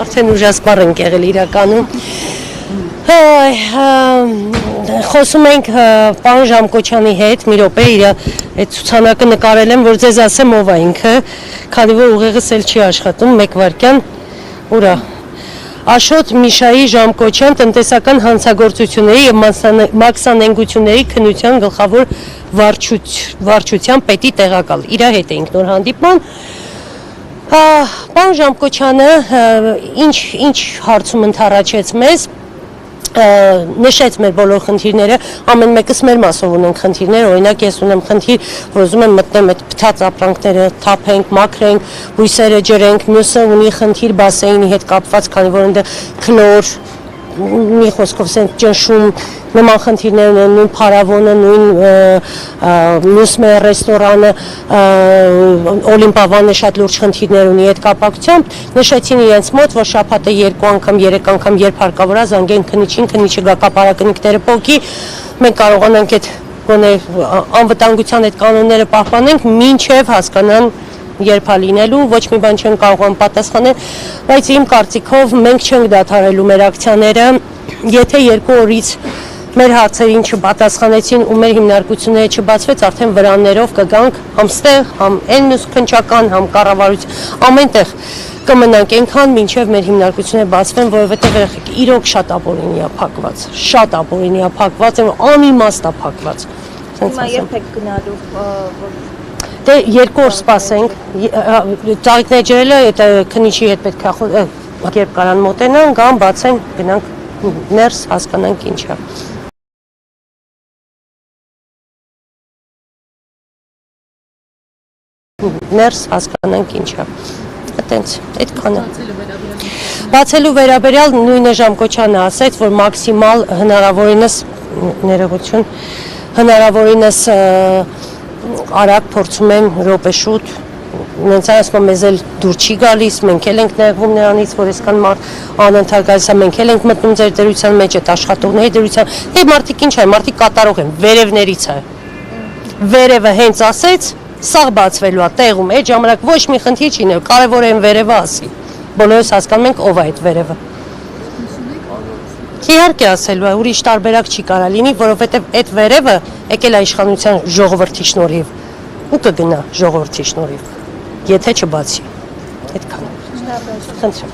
Արդեն ուժասպառ ենք եղել իրականում։ Խոսում ենք պարոն Ժամկոչյանի հետ, մի րոպե իր այդ ցուցանակը նկարել եմ, որ ձեզ ասեմ ով է ինքը, քանի որ ուղեղս էլ չի աշխատում, մեկ վայրկյան, ուրա։ Աշոտ Միշայի Ժամկոչյան տնտեսական հանցագործությունների եւ մաքսանենգությունների քննության գլխավոր վարչության պետի տեղակալ։ Իր հետ էինք նոր հանդիպման։ Պարոն Ժամկոչյանը ինչ հարցում ընդառաջեց մեզ, նշեց մեր բոլոր խնդիրները, ամեն մեկս մեր մասով ունենք խնդիրներ, օրինակ ես ունեմ խնդիր, որ ուզում եմ մտնեմ այդ փթած ապրանքները, թափենք, մաքրենք, բույսերը ջրենք, մյուսը ունի խնդիր բասեինի հետ կապված, քանի որ այնտեղ քլոր, մի խոսքով ասենք ճնշում, նման խնդիրներ ունեն, նույն փարավոնը, նույն մյուս մեր ռեստորանը, Օլիմպիավանը շատ լուրջ խնդիրներ ունի այդ կապակցությամբ, նշեցին իրենց մոտ, որ շաբաթը 2 անգամ, 3 անգամ երբ հարկավոր է զանգեն քննիչին, քննիչը գա կապարակնիկները փոխի, մենք կարողանանք այդ գոնե անվտանգության այդ կանոնները պահպանենք, մինչև հասկանան երբ է լինելու, ոչ մի բան չեն կարողանում պատասխանել, բայց իմ կարծիքով մենք չենք դադարելու մեր ակցիաները, եթե 2 օրից մեր հարցերին չպատասխանեցին ու մեր հիմնարկությունները չբացվեց, արդեն վրաններով կգանք համ ստեղ, համ այն մյուս քննչական, համ կառավարություն, ամենտեղ կմնանք այնքան, մինչև մեր հիմնարկությունները բացվեն, որովհետև երեխեք իրոք շատ ապօրինի է փակված, շատ ապօրինի է փակված, անիմաստ է փակված։ Հիմա երբ եք գնալու Դե 2 օր սպասենք, ծաղիկներ ջրելը, այդ քննիչի հետ պետք է երբ կարան մոտենան, գան, բացեն, գնանք ներս, հասկանանք ինչ է։ Ներս, հասկանանք ինչ է։ Այտենց, այդքան է։ Բացելու վերաբերյալ նույնը Ժամկոչյանը ասեց, որ մաքսիմալ հնարավորինս ներողություն, հնարավորինս արագ փորձում են րոպե շուտ, նենց ասում մեզ էլ դուր չի գալիս, մենք էլ ենք նեղվում նրանից, որ այսքան մարդ անընդհատ գալիս է, մենք էլ ենք մտնում ձեր դրության մեջ, այդ աշխատողների դրության, դե մարդիկ ինչ է, մարդիկ կատարող են, վերևներից է, վերևը հենց ասեց, սաղ բացվելու է, տեղում, այդ ժամանակ ոչ մի խնդիր չի նել, կարևոր է այն վերևը ասի, բոլորս հասկանում ենք ով է այդ վերևը։ Իհարկե ասելու է, ուրիշ տարբերակ չի կարա լինի, որովհետև այդ վերևը եկել է իշխանության ժողովրդի շնորհիվ ու կգնա ժողովրդի շնորհիվ, եթե չբացի, այդքան։ Խնդրեմ։